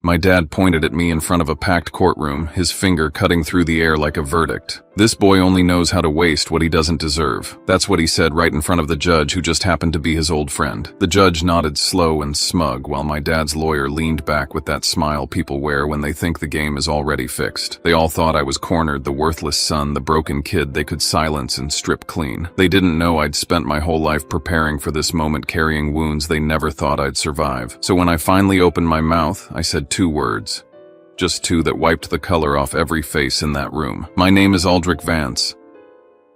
My dad pointed at me in front of a packed courtroom, his finger cutting through the air like a verdict. "This boy only knows how to waste what he doesn't deserve." That's what he said right in front of the judge, who just happened to be his old friend. The judge nodded slow and smug, while my dad's lawyer leaned back with that smile people wear when they think the game is already fixed. They all thought I was cornered, the worthless son, the broken kid they could silence and strip clean. They didn't know I'd spent my whole life preparing for this moment, carrying wounds they never thought I'd survive. So when I finally opened my mouth, I said 2 words. Just 2 that wiped the color off every face in that room. My name is Aldrich Vance.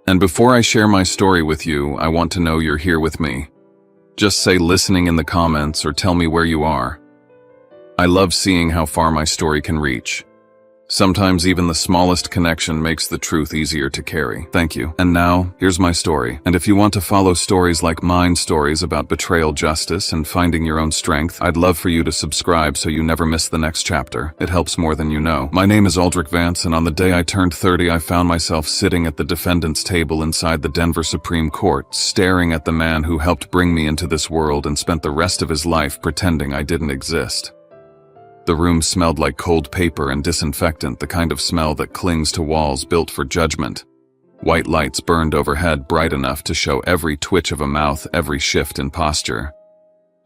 And before I share my story with you, I want to know you're here with me. Just say listening in the comments or tell me where you are. I love seeing how far my story can reach. Sometimes even the smallest connection makes the truth easier to carry. Thank you. And now, here's my story. And if you want to follow stories like mine, stories about betrayal, justice, and finding your own strength, I'd love for you to subscribe so you never miss the next chapter. It helps more than you know. My name is Aldrich Vance, and on the day I turned 30, I found myself sitting at the defendant's table inside the Denver Supreme Court, staring at the man who helped bring me into this world and spent the rest of his life pretending I didn't exist. The room smelled like cold paper and disinfectant, the kind of smell that clings to walls built for judgment. White lights burned overhead, bright enough to show every twitch of a mouth, every shift in posture.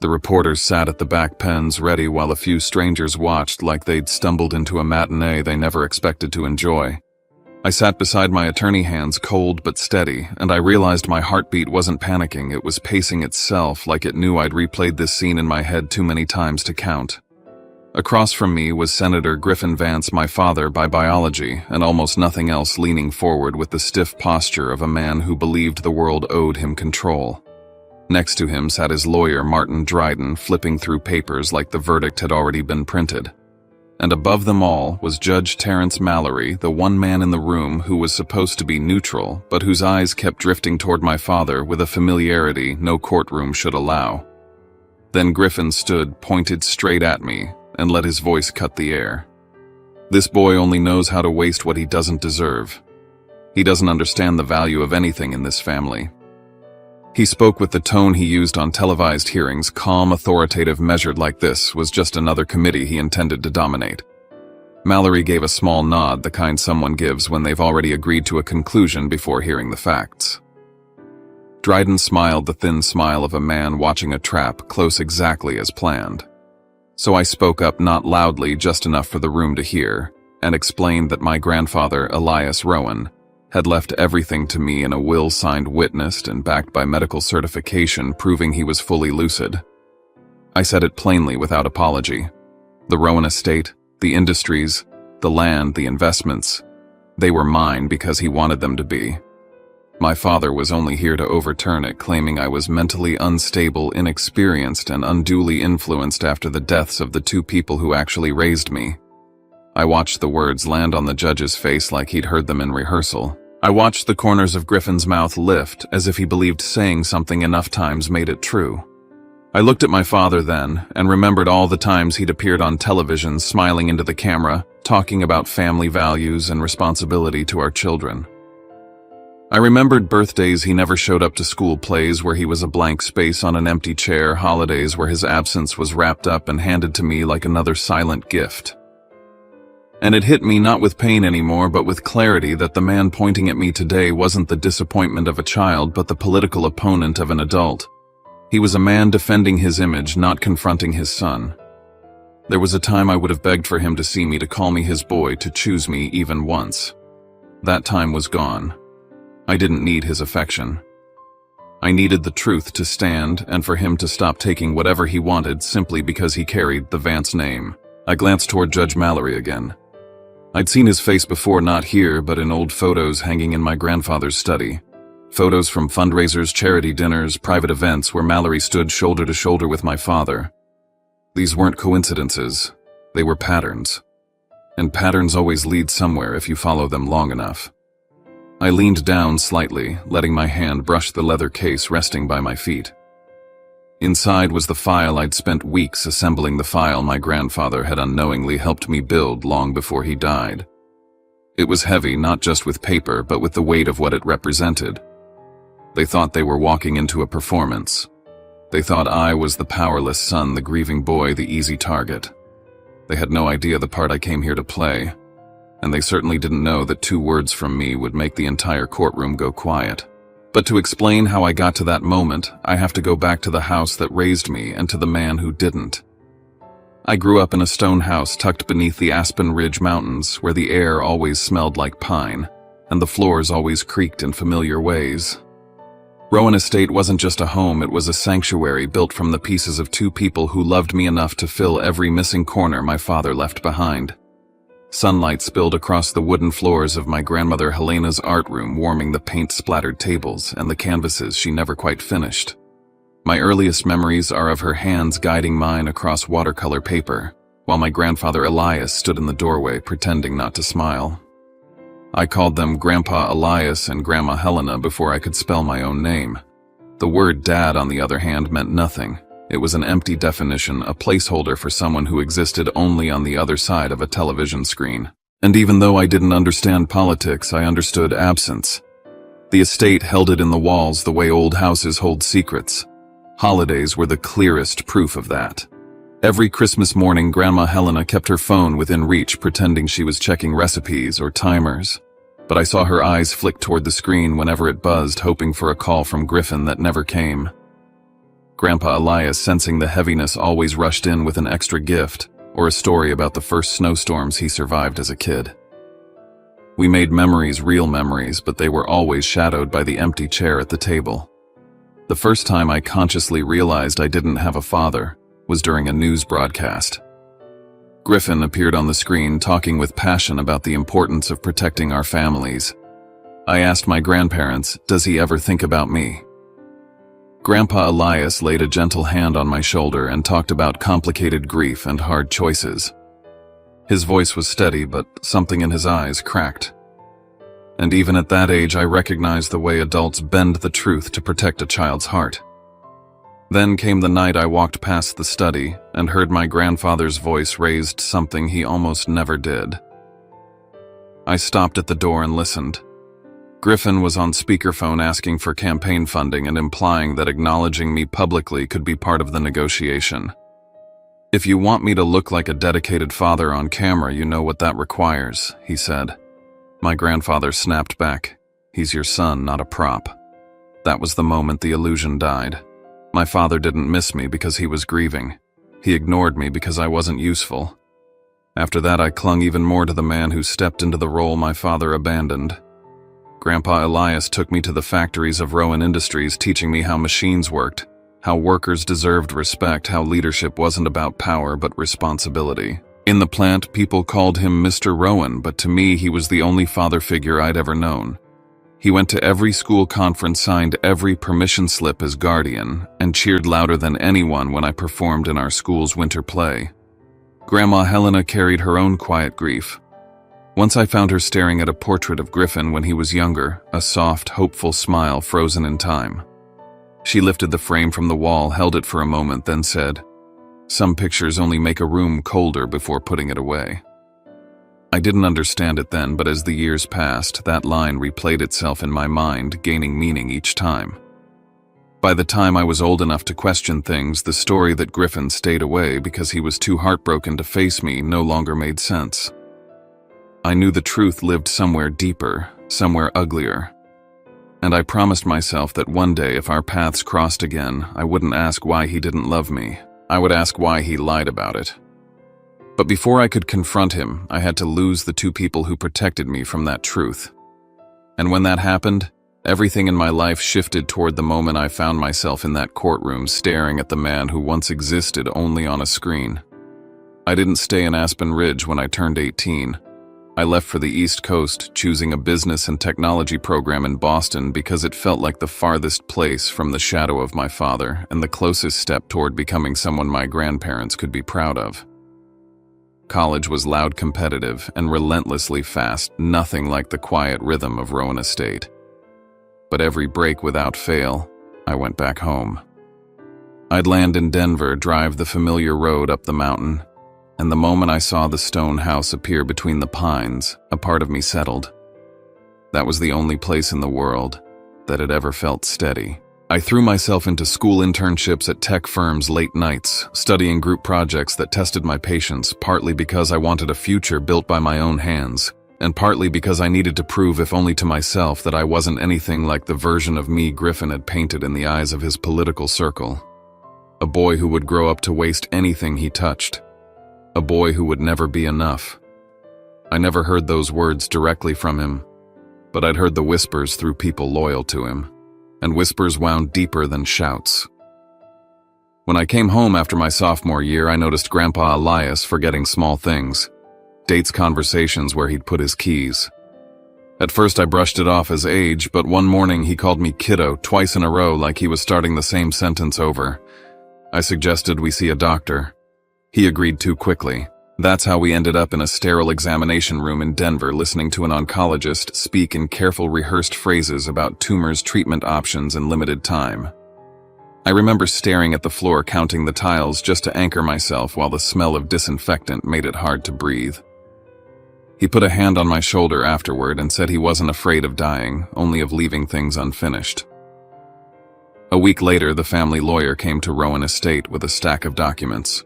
The reporters sat at the back pens, ready, while a few strangers watched like they'd stumbled into a matinee they never expected to enjoy. I sat beside my attorney, hands cold but steady, and I realized my heartbeat wasn't panicking, it was pacing itself like it knew I'd replayed this scene in my head too many times to count. Across from me was Senator Griffin Vance, my father by biology, and almost nothing else, leaning forward with the stiff posture of a man who believed the world owed him control. Next to him sat his lawyer, Martin Dryden, flipping through papers like the verdict had already been printed. And above them all was Judge Terrence Mallory, the one man in the room who was supposed to be neutral, but whose eyes kept drifting toward my father with a familiarity no courtroom should allow. Then Griffin stood, pointed straight at me, and let his voice cut the air. "This boy only knows how to waste what he doesn't deserve. He doesn't understand the value of anything in this family." He spoke with the tone he used on televised hearings, calm, authoritative, measured, like this was just another committee he intended to dominate. Mallory gave a small nod, the kind someone gives when they've already agreed to a conclusion before hearing the facts. Dryden smiled, the thin smile of a man watching a trap, close exactly as planned. So I spoke up, not loudly, just enough for the room to hear, and explained that my grandfather, Elias Rowan, had left everything to me in a will signed, witnessed, and backed by medical certification proving he was fully lucid. I said it plainly without apology. The Rowan estate, the industries, the land, the investments, they were mine because he wanted them to be. My father was only here to overturn it, claiming I was mentally unstable, inexperienced, and unduly influenced after the deaths of the 2 people who actually raised me. I watched the words land on the judge's face like he'd heard them in rehearsal. I watched the corners of Griffin's mouth lift, as if he believed saying something enough times made it true. I looked at my father then, and remembered all the times he'd appeared on television, smiling into the camera, talking about family values and responsibility to our children. I remembered birthdays he never showed up to, school plays where he was a blank space on an empty chair, holidays where his absence was wrapped up and handed to me like another silent gift. And it hit me not with pain anymore, but with clarity, that the man pointing at me today wasn't the disappointment of a child, but the political opponent of an adult. He was a man defending his image, not confronting his son. There was a time I would have begged for him to see me, to call me his boy, to choose me even once. That time was gone. I didn't need his affection. I needed the truth to stand, and for him to stop taking whatever he wanted simply because he carried the Vance name. I glanced toward Judge Mallory again. I'd seen his face before, not here, but in old photos hanging in my grandfather's study. Photos from fundraisers, charity dinners, private events where Mallory stood shoulder to shoulder with my father. These weren't coincidences, they were patterns. And patterns always lead somewhere if you follow them long enough. I leaned down slightly, letting my hand brush the leather case resting by my feet. Inside was the file I'd spent weeks assembling, the file my grandfather had unknowingly helped me build long before he died. It was heavy, not just with paper, but with the weight of what it represented. They thought they were walking into a performance. They thought I was the powerless son, the grieving boy, the easy target. They had no idea the part I came here to play, and they certainly didn't know that 2 words from me would make the entire courtroom go quiet. But to explain how I got to that moment, I have to go back to the house that raised me and to the man who didn't. I grew up in a stone house tucked beneath the Aspen Ridge Mountains, where the air always smelled like pine, and the floors always creaked in familiar ways. Rowan Estate wasn't just a home, it was a sanctuary built from the pieces of 2 people who loved me enough to fill every missing corner my father left behind. Sunlight spilled across the wooden floors of my grandmother Helena's art room, warming the paint-splattered tables and the canvases she never quite finished. My earliest memories are of her hands guiding mine across watercolor paper, while my grandfather Elias stood in the doorway pretending not to smile. I called them Grandpa Elias and Grandma Helena before I could spell my own name. The word Dad, on the other hand, meant nothing. It was an empty definition, a placeholder for someone who existed only on the other side of a television screen. And even though I didn't understand politics, I understood absence. The estate held it in the walls the way old houses hold secrets. Holidays were the clearest proof of that. Every Christmas morning, Grandma Helena kept her phone within reach, pretending she was checking recipes or timers. But I saw her eyes flick toward the screen whenever it buzzed, hoping for a call from Griffin that never came. Grandpa Elias, sensing the heaviness, always rushed in with an extra gift or a story about the first snowstorms he survived as a kid. We made memories, real memories, but they were always shadowed by the empty chair at the table. The first time I consciously realized I didn't have a father was during a news broadcast. Griffin appeared on the screen, talking with passion about the importance of protecting our families. I asked my grandparents, "Does he ever think about me?" Grandpa Elias laid a gentle hand on my shoulder and talked about complicated grief and hard choices. His voice was steady, but something in his eyes cracked. And even at that age, I recognized the way adults bend the truth to protect a child's heart. Then came the night I walked past the study and heard my grandfather's voice raised, something he almost never did. I stopped at the door and listened. Griffin was on speakerphone asking for campaign funding and implying that acknowledging me publicly could be part of the negotiation. "If you want me to look like a dedicated father on camera, you know what that requires," he said. My grandfather snapped back, "He's your son, not a prop." That was the moment the illusion died. My father didn't miss me because he was grieving. He ignored me because I wasn't useful. After that, I clung even more to the man who stepped into the role my father abandoned. Grandpa Elias took me to the factories of Rowan Industries, teaching me how machines worked, how workers deserved respect, how leadership wasn't about power but responsibility. In the plant, people called him Mr. Rowan, but to me, he was the only father figure I'd ever known. He went to every school conference, signed every permission slip as guardian, and cheered louder than anyone when I performed in our school's winter play. Grandma Helena carried her own quiet grief. Once I found her staring at a portrait of Griffin when he was younger, a soft, hopeful smile frozen in time. She lifted the frame from the wall, held it for a moment, then said, "Some pictures only make a room colder before putting it away." I didn't understand it then, but as the years passed, that line replayed itself in my mind, gaining meaning each time. By the time I was old enough to question things, the story that Griffin stayed away because he was too heartbroken to face me no longer made sense. I knew the truth lived somewhere deeper, somewhere uglier. And I promised myself that one day, if our paths crossed again, I wouldn't ask why he didn't love me. I would ask why he lied about it. But before I could confront him, I had to lose the 2 people who protected me from that truth. And when that happened, everything in my life shifted toward the moment I found myself in that courtroom, staring at the man who once existed only on a screen. I didn't stay in Aspen Ridge when I turned 18. I left for the East Coast, choosing a business and technology program in Boston because it felt like the farthest place from the shadow of my father and the closest step toward becoming someone my grandparents could be proud of. College was loud, competitive, and relentlessly fast, nothing like the quiet rhythm of Rowan Estate. But every break without fail, I went back home. I'd land in Denver, drive the familiar road up the mountain, and the moment I saw the stone house appear between the pines, a part of me settled. That was the only place in the world that had ever felt steady. I threw myself into school internships at tech firms late nights, studying group projects that tested my patience, partly because I wanted a future built by my own hands, and partly because I needed to prove, if only to myself, that I wasn't anything like the version of me Griffin had painted in the eyes of his political circle. A boy who would grow up to waste anything he touched. A boy who would never be enough. I never heard those words directly from him, but I'd heard the whispers through people loyal to him. And whispers wound deeper than shouts. When I came home after my sophomore year, I noticed Grandpa Elias forgetting small things, dates conversations where he'd put his keys. At first I brushed it off as age, but one morning he called me kiddo twice in a row like he was starting the same sentence over. I suggested we see a doctor. He agreed too quickly. That's how we ended up in a sterile examination room in Denver listening to an oncologist speak in careful rehearsed phrases about tumors, treatment options, and limited time. I remember staring at the floor counting the tiles just to anchor myself while the smell of disinfectant made it hard to breathe. He put a hand on my shoulder afterward and said he wasn't afraid of dying, only of leaving things unfinished. A week later, the family lawyer came to Rowan Estate with a stack of documents.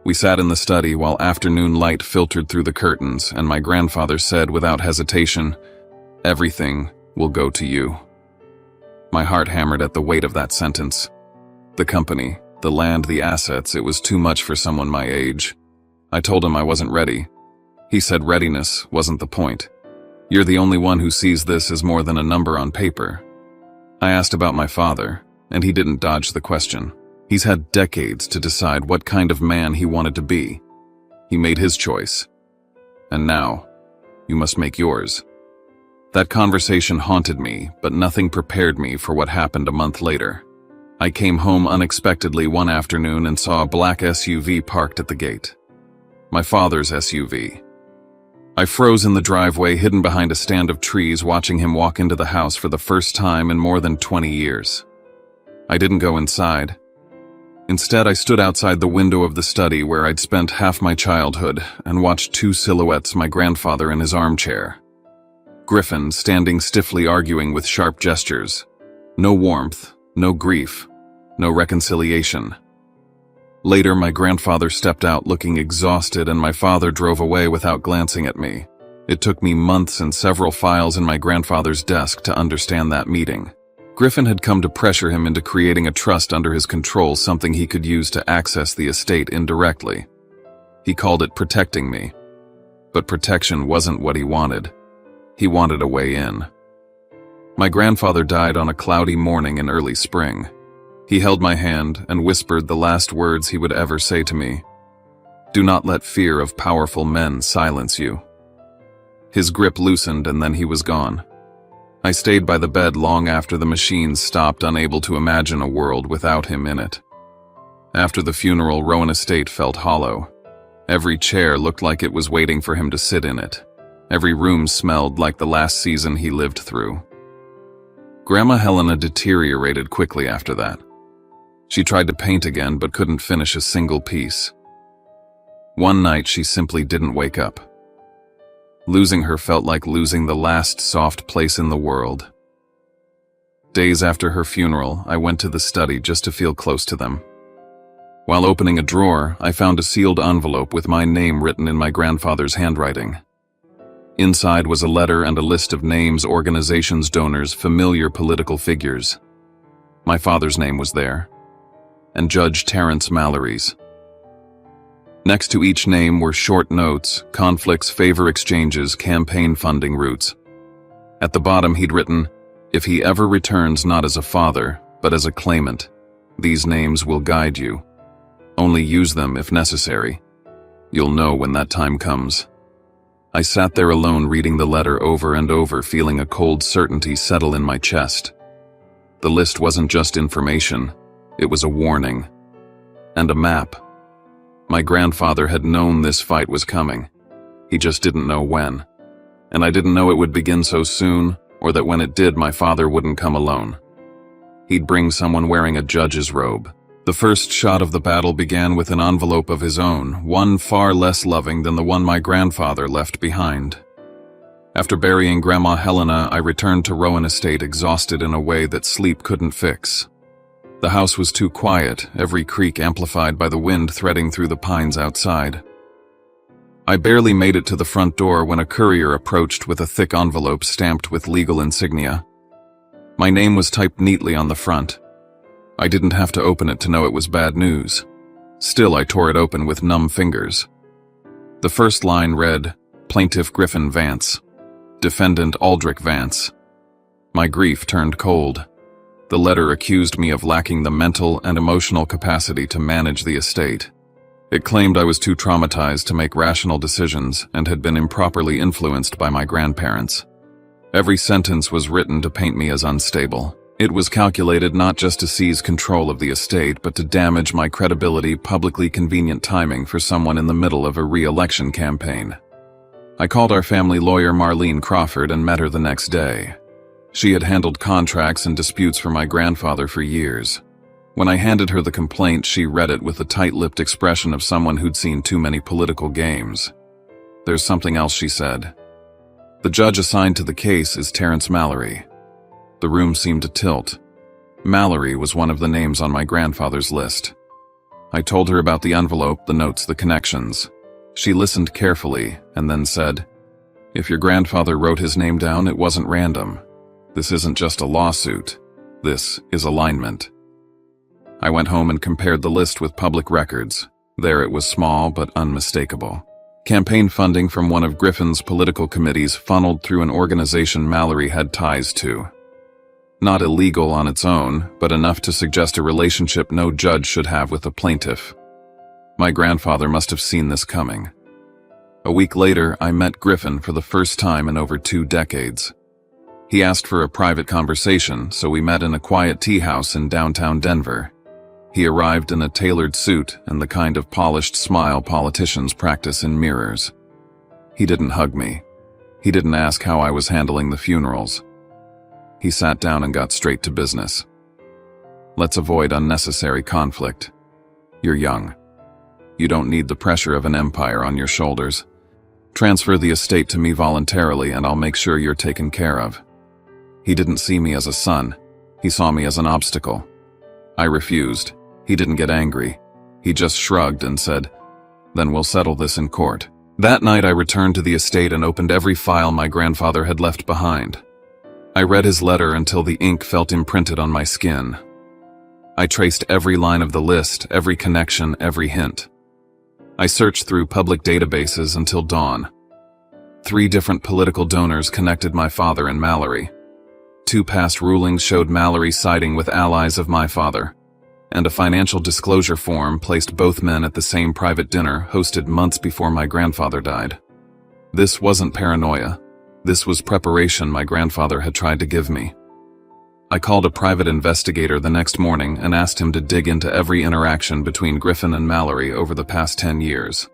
We sat in the study while afternoon light filtered through the curtains, and my grandfather said without hesitation, "Everything will go to you." My heart hammered at the weight of that sentence. The company, the land, the assets, it was too much for someone my age. I told him I wasn't ready. He said readiness wasn't the point. You're the only one who sees this as more than a number on paper. I asked about my father, and he didn't dodge the question. He's had decades to decide what kind of man he wanted to be. He made his choice. And now, you must make yours. That conversation haunted me, but nothing prepared me for what happened a month later. I came home unexpectedly one afternoon and saw a black SUV parked at the gate. My father's SUV. I froze in the driveway, hidden behind a stand of trees, watching him walk into the house for the first time in more than 20 years. I didn't go inside. Instead, I stood outside the window of the study where I'd spent half my childhood and watched two silhouettes, my grandfather in his armchair. Griffin standing stiffly arguing with sharp gestures. No warmth, no grief, no reconciliation. Later, my grandfather stepped out looking exhausted, and my father drove away without glancing at me. It took me months and several files in my grandfather's desk to understand that meeting. Griffin had come to pressure him into creating a trust under his control, something he could use to access the estate indirectly. He called it protecting me. But protection wasn't what he wanted. He wanted a way in. My grandfather died on a cloudy morning in early spring. He held my hand and whispered the last words he would ever say to me. "Do not let fear of powerful men silence you." His grip loosened and then he was gone. I stayed by the bed long after the machines stopped, unable to imagine a world without him in it. After the funeral, Rowan Estate felt hollow. Every chair looked like it was waiting for him to sit in it. Every room smelled like the last season he lived through. Grandma Helena deteriorated quickly after that. She tried to paint again but couldn't finish a single piece. One night she simply didn't wake up. Losing her felt like losing the last soft place in the world. Days after her funeral, I went to the study just to feel close to them. While opening a drawer, I found a sealed envelope with my name written in my grandfather's handwriting. Inside was a letter and a list of names, organizations, donors, familiar political figures. My father's name was there, and Judge Terrence Mallory's. Next to each name were short notes, conflicts, favor exchanges, campaign funding routes. At the bottom he'd written, "If he ever returns not as a father, but as a claimant, these names will guide you. Only use them if necessary. You'll know when that time comes." I sat there alone reading the letter over and over, feeling a cold certainty settle in my chest. The list wasn't just information, it was a warning. And a map. My grandfather had known this fight was coming. He just didn't know when. And I didn't know it would begin so soon, or that when it did, my father wouldn't come alone. He'd bring someone wearing a judge's robe. The first shot of the battle began with an envelope of his own, one far less loving than the one my grandfather left behind. After burying Grandma Helena, I returned to Rowan Estate exhausted in a way that sleep couldn't fix. The house was too quiet, every creak amplified by the wind threading through the pines outside. I barely made it to the front door when a courier approached with a thick envelope stamped with legal insignia. My name was typed neatly on the front. I didn't have to open it to know it was bad news. Still, I tore it open with numb fingers. The first line read, Plaintiff Griffin Vance. Defendant Aldrich Vance. My grief turned cold. The letter accused me of lacking the mental and emotional capacity to manage the estate. It claimed I was too traumatized to make rational decisions and had been improperly influenced by my grandparents. Every sentence was written to paint me as unstable. It was calculated not just to seize control of the estate, but to damage my credibility, publicly convenient timing for someone in the middle of a re-election campaign. I called our family lawyer Marlene Crawford and met her the next day. She had handled contracts and disputes for my grandfather for years. When I handed her the complaint, she read it with the tight-lipped expression of someone who'd seen too many political games. There's something else, she said. The judge assigned to the case is Terrence Mallory. The room seemed to tilt. Mallory was one of the names on my grandfather's list. I told her about the envelope, the notes, the connections. She listened carefully and then said, If your grandfather wrote his name down, it wasn't random. This isn't just a lawsuit. This is alignment. I went home and compared the list with public records. There it was small but unmistakable. Campaign funding from one of Griffin's political committees funneled through an organization Mallory had ties to. Not illegal on its own, but enough to suggest a relationship no judge should have with a plaintiff. My grandfather must have seen this coming. A week later, I met Griffin for the first time in over 2 decades. He asked for a private conversation, so we met in a quiet tea house in downtown Denver. He arrived in a tailored suit and the kind of polished smile politicians practice in mirrors. He didn't hug me. He didn't ask how I was handling the funerals. He sat down and got straight to business. Let's avoid unnecessary conflict. You're young. You don't need the pressure of an empire on your shoulders. Transfer the estate to me voluntarily and I'll make sure you're taken care of. He didn't see me as a son. He saw me as an obstacle. I refused. He didn't get angry. He just shrugged and said, Then we'll settle this in court. That night I returned to the estate and opened every file my grandfather had left behind. I read his letter until the ink felt imprinted on my skin. I traced every line of the list, every connection, every hint. I searched through public databases until dawn. 3 different political donors connected my father and Mallory. 2 past rulings showed Mallory siding with allies of my father, and a financial disclosure form placed both men at the same private dinner hosted months before my grandfather died. This wasn't paranoia. This was preparation my grandfather had tried to give me. I called a private investigator the next morning and asked him to dig into every interaction between Griffin and Mallory over the past 10 years.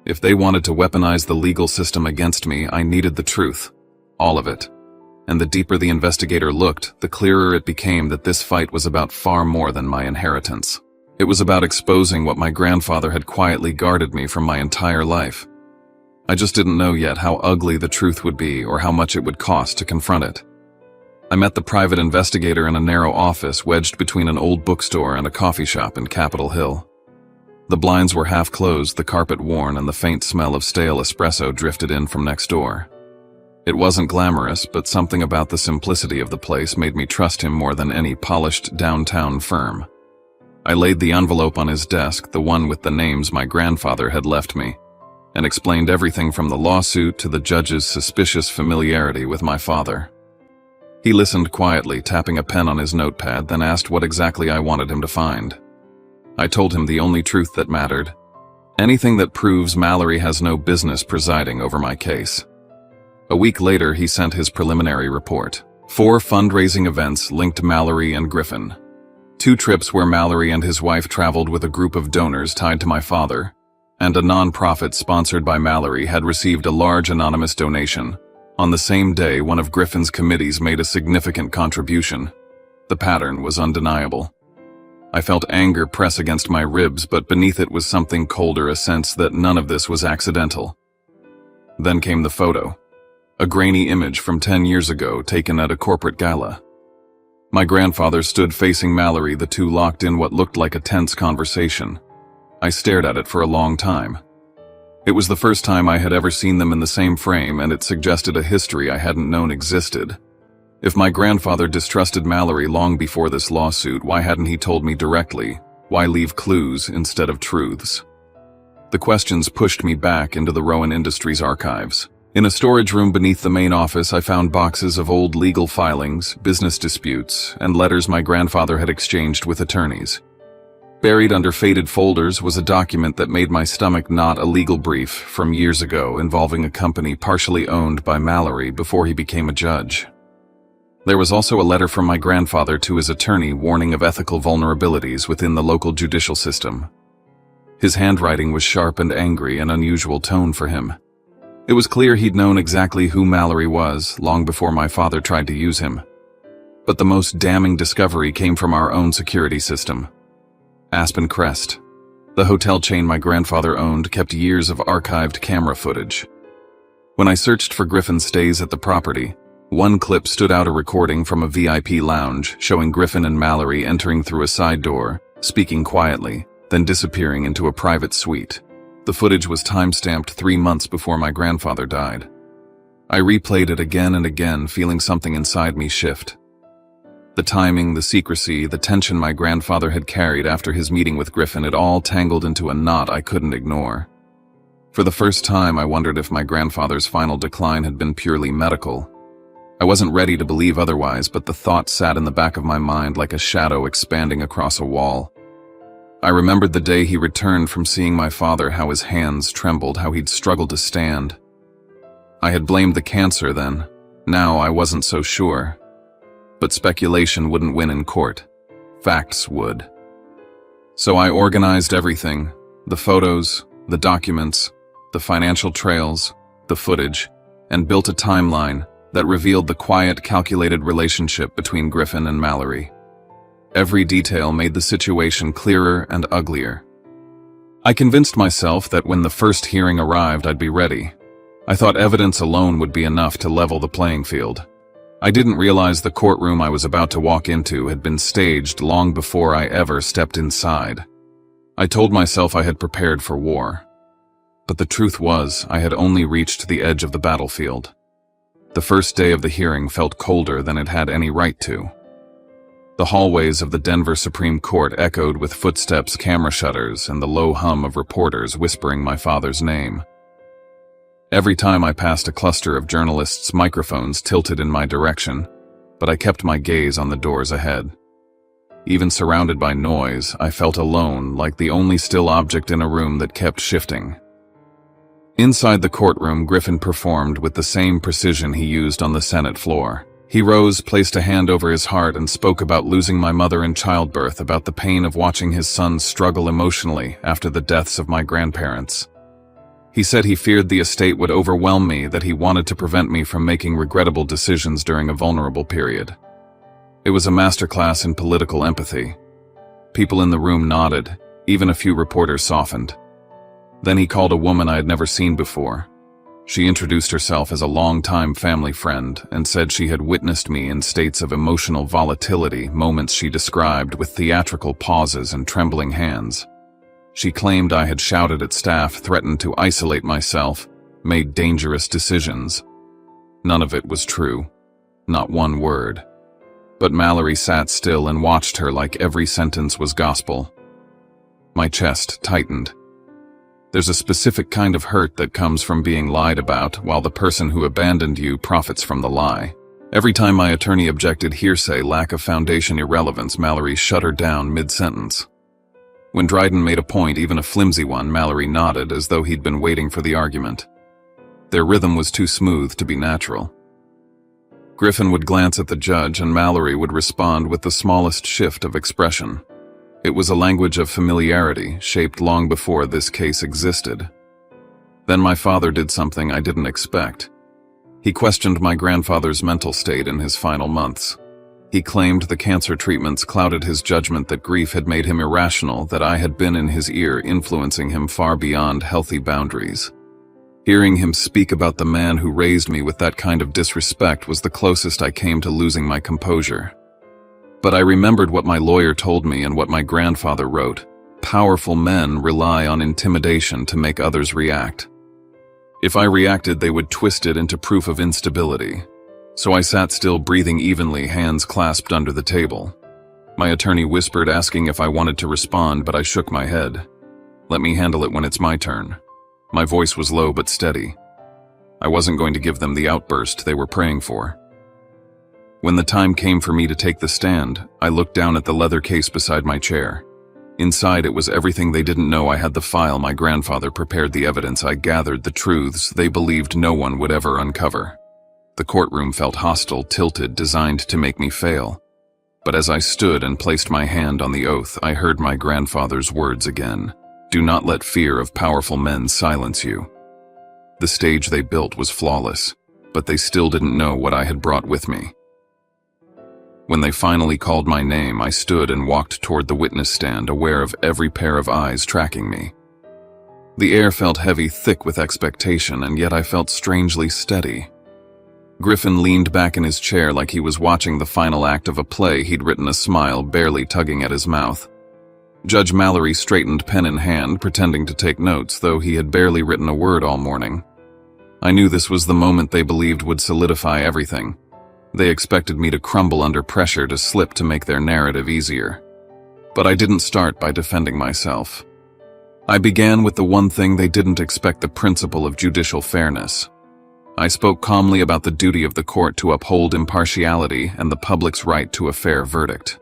If they wanted to weaponize the legal system against me, I needed the truth. All of it. And the deeper the investigator looked, the clearer it became that this fight was about far more than my inheritance. It was about exposing what my grandfather had quietly guarded me from my entire life. I just didn't know yet how ugly the truth would be or how much it would cost to confront it. I met the private investigator in a narrow office wedged between an old bookstore and a coffee shop in Capitol Hill. The blinds were half closed, the carpet worn, and the faint smell of stale espresso drifted in from next door. It wasn't glamorous, but something about the simplicity of the place made me trust him more than any polished downtown firm. I laid the envelope on his desk, the one with the names my grandfather had left me, and explained everything from the lawsuit to the judge's suspicious familiarity with my father. He listened quietly, tapping a pen on his notepad, then asked what exactly I wanted him to find. I told him the only truth that mattered. Anything that proves Mallory has no business presiding over my case. A week later, he sent his preliminary report. 4 fundraising events linked Mallory and Griffin. 2 trips where Mallory and his wife traveled with a group of donors tied to my father, and a non-profit sponsored by Mallory had received a large anonymous donation. On the same day, one of Griffin's committees made a significant contribution. The pattern was undeniable. I felt anger press against my ribs, but beneath it was something colder, a sense that none of this was accidental. Then came the photo. a grainy image from 10 years ago taken at a corporate gala. My grandfather stood facing Mallory, the two locked in what looked like a tense conversation. I stared at it for a long time. It was the first time I had ever seen them in the same frame, and it suggested a history I hadn't known existed. If my grandfather distrusted Mallory long before this lawsuit, why hadn't he told me directly? Why leave clues instead of truths? The questions pushed me back into the Rowan Industries archives. In a storage room beneath the main office, I found boxes of old legal filings, business disputes, and letters my grandfather had exchanged with attorneys. Buried under faded folders was a document that made my stomach knot, a legal brief from years ago involving a company partially owned by Mallory before he became a judge. There was also a letter from my grandfather to his attorney warning of ethical vulnerabilities within the local judicial system. His handwriting was sharp and angry, an unusual tone for him. It was clear he'd known exactly who Mallory was long before my father tried to use him. But the most damning discovery came from our own security system. Aspen Crest, the hotel chain my grandfather owned, kept years of archived camera footage. When I searched for Griffin's stays at the property, one clip stood out, a recording from a VIP lounge showing Griffin and Mallory entering through a side door, speaking quietly, then disappearing into a private suite. The footage was time-stamped 3 months before my grandfather died. I replayed it again and again, feeling something inside me shift. The timing, the secrecy, the tension my grandfather had carried after his meeting with Griffin, it all tangled into a knot I couldn't ignore. For the first time, I wondered if my grandfather's final decline had been purely medical. I wasn't ready to believe otherwise, but the thought sat in the back of my mind like a shadow expanding across a wall. I remembered the day he returned from seeing my father, how his hands trembled, how he'd struggled to stand. I had blamed the cancer then. Now I wasn't so sure. But speculation wouldn't win in court. Facts would. So I organized everything: the photos, the documents, the financial trails, the footage, and built a timeline that revealed the quiet, calculated relationship between Griffin and Mallory. Every detail made the situation clearer and uglier. I convinced myself that when the first hearing arrived, I'd be ready. I thought evidence alone would be enough to level the playing field. I didn't realize the courtroom I was about to walk into had been staged long before I ever stepped inside. I told myself I had prepared for war. But the truth was, I had only reached the edge of the battlefield. The first day of the hearing felt colder than it had any right to. The hallways of the Denver Supreme Court echoed with footsteps, camera shutters, and the low hum of reporters whispering my father's name. Every time I passed, a cluster of journalists' microphones tilted in my direction, but I kept my gaze on the doors ahead. Even surrounded by noise, I felt alone, like the only still object in a room that kept shifting. Inside the courtroom, Griffin performed with the same precision he used on the Senate floor. He rose, placed a hand over his heart, and spoke about losing my mother in childbirth, about the pain of watching his son struggle emotionally after the deaths of my grandparents. He said he feared the estate would overwhelm me, that he wanted to prevent me from making regrettable decisions during a vulnerable period. It was a masterclass in political empathy. People in the room nodded, even a few reporters softened. Then he called a woman I had never seen before. She introduced herself as a longtime family friend and said she had witnessed me in states of emotional volatility, moments she described with theatrical pauses and trembling hands. She claimed I had shouted at staff, threatened to isolate myself, made dangerous decisions. None of it was true. Not one word. But Mallory sat still and watched her like every sentence was gospel. My chest tightened. There's a specific kind of hurt that comes from being lied about, while the person who abandoned you profits from the lie. Every time my attorney objected, hearsay, lack of foundation, irrelevance, Mallory shut her down mid-sentence. When Dryden made a point, even a flimsy one, Mallory nodded as though he'd been waiting for the argument. Their rhythm was too smooth to be natural. Griffin would glance at the judge, and Mallory would respond with the smallest shift of expression. It was a language of familiarity, shaped long before this case existed. Then my father did something I didn't expect. He questioned my grandfather's mental state in his final months. He claimed the cancer treatments clouded his judgment, that grief had made him irrational, that I had been in his ear, influencing him far beyond healthy boundaries. Hearing him speak about the man who raised me with that kind of disrespect was the closest I came to losing my composure. But I remembered what my lawyer told me and what my grandfather wrote. Powerful men rely on intimidation to make others react. If I reacted, they would twist it into proof of instability. So I sat still, breathing evenly, hands clasped under the table. My attorney whispered, asking if I wanted to respond, but I shook my head. Let me handle it when it's my turn. My voice was low but steady. I wasn't going to give them the outburst they were praying for. When the time came for me to take the stand, I looked down at the leather case beside my chair. Inside it was everything they didn't know. I had the file my grandfather prepared, the evidence I gathered, the truths they believed no one would ever uncover. The courtroom felt hostile, tilted, designed to make me fail. But as I stood and placed my hand on the oath, I heard my grandfather's words again. Do not let fear of powerful men silence you. The stage they built was flawless, but they still didn't know what I had brought with me. When they finally called my name, I stood and walked toward the witness stand, aware of every pair of eyes tracking me. The air felt heavy, thick with expectation, and yet I felt strangely steady. Griffin leaned back in his chair like he was watching the final act of a play he'd written, a smile barely tugging at his mouth. Judge Mallory straightened, pen in hand, pretending to take notes, though he had barely written a word all morning. I knew this was the moment they believed would solidify everything. They expected me to crumble under pressure, to slip to make their narrative easier. But I didn't start by defending myself. I began with the one thing they didn't expect: the principle of judicial fairness. I spoke calmly about the duty of the court to uphold impartiality and the public's right to a fair verdict.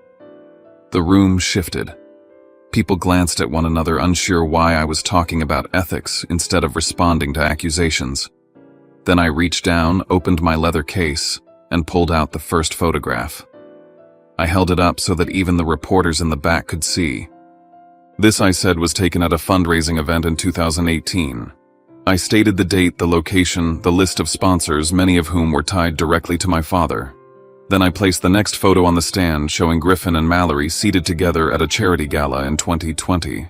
The room shifted. People glanced at one another, unsure why I was talking about ethics instead of responding to accusations. Then I reached down, opened my leather case, and pulled out the first photograph. I held it up so that even the reporters in the back could see. This, I said, was taken at a fundraising event in 2018. I stated the date, the location, the list of sponsors, many of whom were tied directly to my father. Then I placed the next photo on the stand, showing Griffin and Mallory seated together at a charity gala in 2020.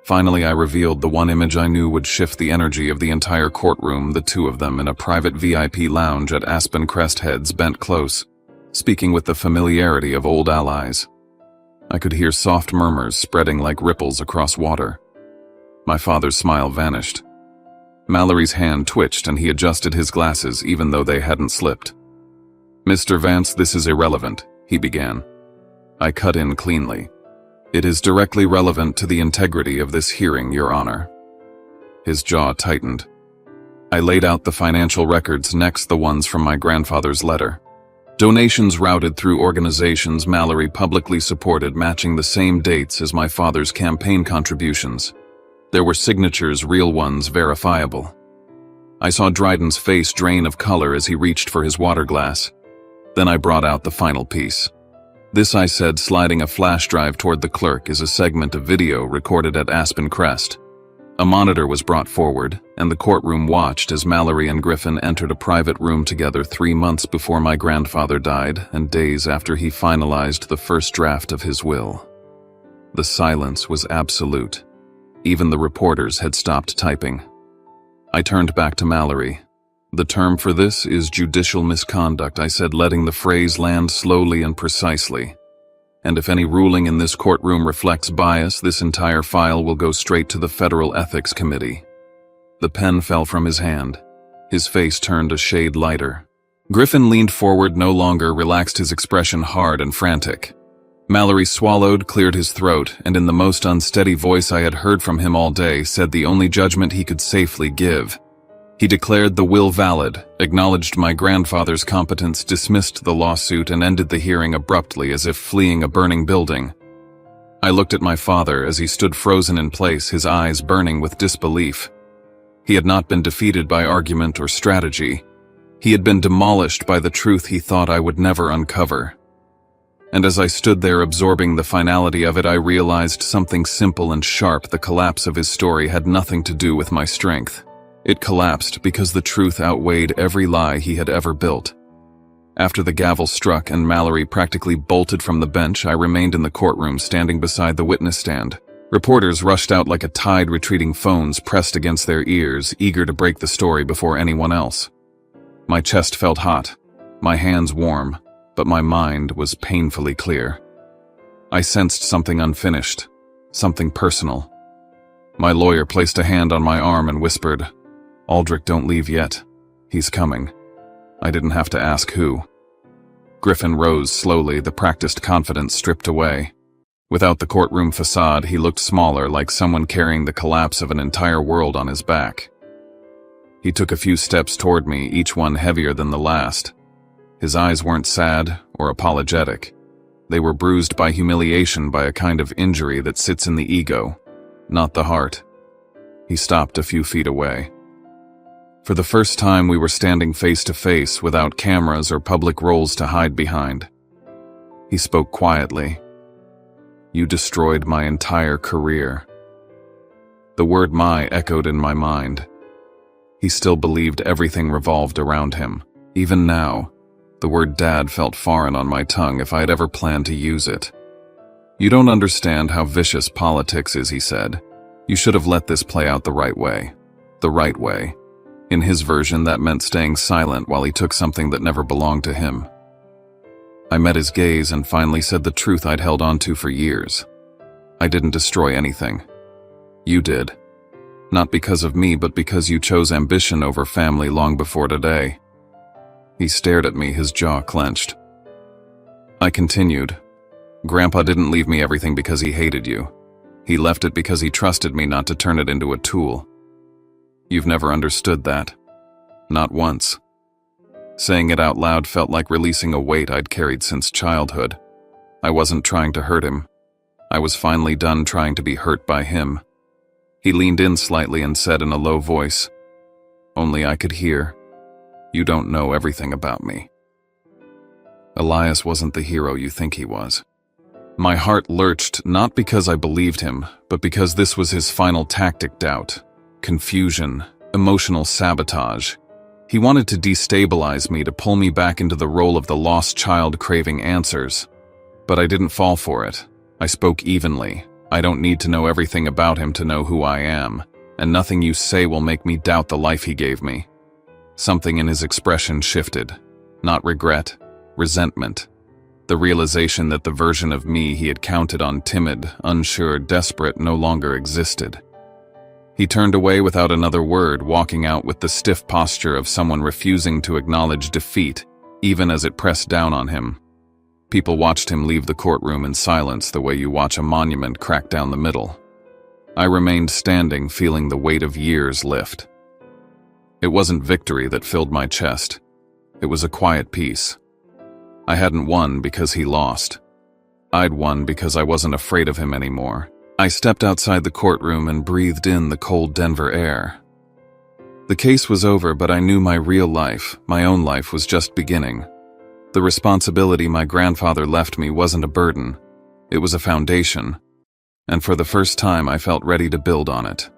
Finally, I revealed the one image I knew would shift the energy of the entire courtroom, the two of them in a private VIP lounge at Aspen Crest, heads bent close, speaking with the familiarity of old allies. I could hear soft murmurs spreading like ripples across water. My father's smile vanished. Mallory's hand twitched and he adjusted his glasses even though they hadn't slipped. "Mr. Vance, this is irrelevant," he began. I cut in cleanly. "It is directly relevant to the integrity of this hearing, Your Honor." His jaw tightened. I laid out the financial records, next the ones from my grandfather's letter. Donations routed through organizations Mallory publicly supported, matching the same dates as my father's campaign contributions. There were signatures, real ones, verifiable. I saw Dryden's face drain of color as he reached for his water glass. Then I brought out the final piece. "This," I said, sliding a flash drive toward the clerk, "is a segment of video recorded at Aspen Crest." A monitor was brought forward, and the courtroom watched as Mallory and Griffin entered a private room together 3 months before my grandfather died and days after he finalized the first draft of his will. The silence was absolute. Even the reporters had stopped typing. I turned back to Mallory. "The term for this is judicial misconduct," I said, letting the phrase land slowly and precisely. "And if any ruling in this courtroom reflects bias, this entire file will go straight to the Federal Ethics Committee." The pen fell from his hand. His face turned a shade lighter. Griffin leaned forward, no longer relaxed, his expression hard and frantic. Mallory swallowed, cleared his throat, and in the most unsteady voice I had heard from him all day, said the only judgment he could safely give. He declared the will valid, acknowledged my grandfather's competence, dismissed the lawsuit, and ended the hearing abruptly, as if fleeing a burning building. I looked at my father as he stood frozen in place, his eyes burning with disbelief. He had not been defeated by argument or strategy. He had been demolished by the truth he thought I would never uncover. And as I stood there absorbing the finality of it, I realized something simple and sharp: the collapse of his story had nothing to do with my strength. It collapsed because the truth outweighed every lie he had ever built. After the gavel struck and Mallory practically bolted from the bench, I remained in the courtroom, standing beside the witness stand. Reporters rushed out like a tide, retreating phones pressed against their ears, eager to break the story before anyone else. My chest felt hot, my hands warm, but my mind was painfully clear. I sensed something unfinished, something personal. My lawyer placed a hand on my arm and whispered, "Aldrich, don't leave yet. He's coming." I didn't have to ask who. Griffin rose slowly, the practiced confidence stripped away. Without the courtroom facade, he looked smaller, like someone carrying the collapse of an entire world on his back. He took a few steps toward me, each one heavier than the last. His eyes weren't sad or apologetic. They were bruised by humiliation, by a kind of injury that sits in the ego, not the heart. He stopped a few feet away. For the first time, we were standing face to face, without cameras or public roles to hide behind. He spoke quietly. "You destroyed my entire career." The word "my" echoed in my mind. He still believed everything revolved around him. Even now, the word "dad" felt foreign on my tongue if I had ever planned to use it. "You don't understand how vicious politics is," he said. "You should have let this play out the right way." The right way. In his version, that meant staying silent while he took something that never belonged to him. I met his gaze and finally said the truth I'd held on to for years. "I didn't destroy anything. You did. Not because of me, but because you chose ambition over family long before today." He stared at me, his jaw clenched. I continued, "Grandpa didn't leave me everything because he hated you. He left it because he trusted me not to turn it into a tool. You've never understood that. Not once." Saying it out loud felt like releasing a weight I'd carried since childhood. I wasn't trying to hurt him. I was finally done trying to be hurt by him. He leaned in slightly and said in a low voice, only I could hear, "You don't know everything about me. Elias wasn't the hero you think he was." My heart lurched, not because I believed him, but because this was his final tactic: doubt, confusion, emotional sabotage. He wanted to destabilize me, to pull me back into the role of the lost child craving answers. But I didn't fall for it. I spoke evenly. "I don't need to know everything about him to know who I am, and nothing you say will make me doubt the life he gave me." Something in his expression shifted. Not regret, resentment. The realization that the version of me he had counted on, timid, unsure, desperate, no longer existed. He turned away without another word, walking out with the stiff posture of someone refusing to acknowledge defeat, even as it pressed down on him. People watched him leave the courtroom in silence, the way you watch a monument crack down the middle. I remained standing, feeling the weight of years lift. It wasn't victory that filled my chest. It was a quiet peace. I hadn't won because he lost. I'd won because I wasn't afraid of him anymore. I stepped outside the courtroom and breathed in the cold Denver air. The case was over, but I knew my real life, my own life, was just beginning. The responsibility my grandfather left me wasn't a burden. It was a foundation. And for the first time, I felt ready to build on it.